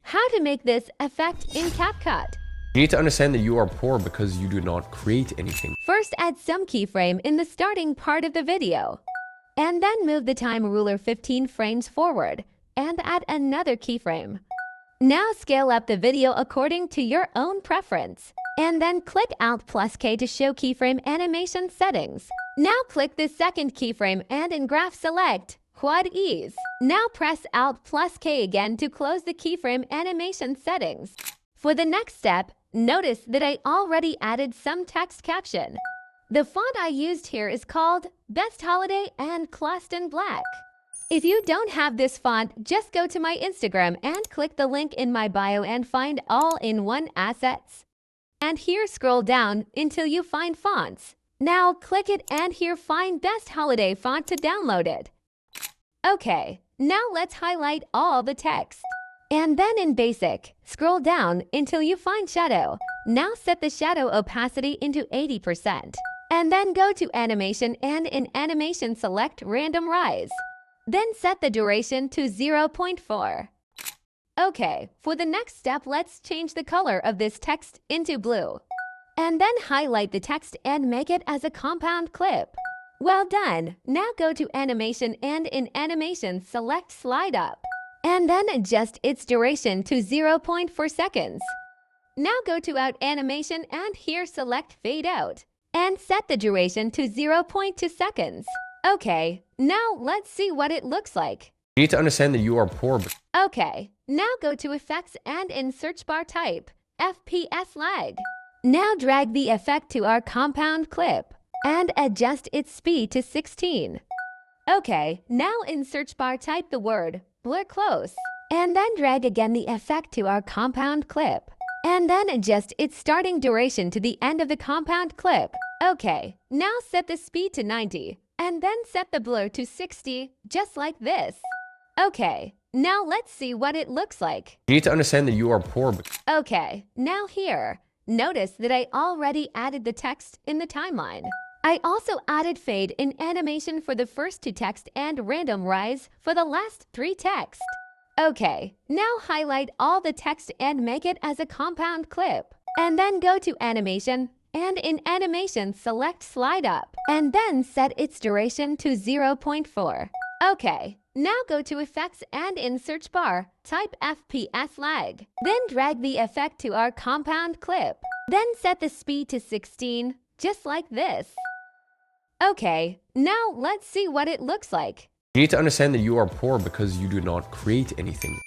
How to make this effect in Capcut. You need to understand that you are poor because you do not create anything. First, add some keyframe in the starting part of the video. And then move the time ruler 15 frames forward and add another keyframe. Now scale up the video according to your own preference. And then click Alt plus K to show keyframe animation settings. Now click the second keyframe and in graph select Quad Ease. Now press Alt plus K again to close the keyframe animation settings. For the next step, notice that I already added some text caption. The font I used here is called Best Holiday and Clossed in Black. If you don't have this font, just go to my Instagram and click the link in my bio and find all-in-one assets. And here scroll down until you find fonts. Now click it and here find Best Holiday font to download it. Okay, now let's highlight all the text. And then in Basic, scroll down until you find Shadow. Now set the shadow opacity into 80%. And then go to Animation and in Animation select Random Rise. Then set the duration to 0.4. Okay, for the next step, let's change the color of this text into blue. And then highlight the text and make it as a compound clip. Well done! Now go to Animation and in Animation select Slide Up. And then adjust its duration to 0.4 seconds. Now go to Out Animation and here select Fade Out. And set the duration to 0.2 seconds. Okay, now let's see what it looks like. You need to understand that you are poor. Okay, now go to Effects and in search bar type FPS lag. Now drag the effect to our compound clip and adjust its speed to 16. Okay, now in search bar type the word blur close and then drag again the effect to our compound clip and then adjust its starting duration to the end of the compound clip. Okay, now set the speed to 90 and then set the blur to 60, just like this. Okay, now let's see what it looks like. You need to understand that you are poor. Okay, now here, notice that I already added the text in the timeline. I also added fade in animation for the first two text and random rise for the last three text. Okay, now highlight all the text and make it as a compound clip. And then go to Animation and in Animation select Slide Up and then set its duration to 0.4. Okay, now go to Effects and in search bar type FPS lag. Then drag the effect to our compound clip. Then set the speed to 16, just like this. Okay, now let's see what it looks like. You need to understand that you are poor because you do not create anything.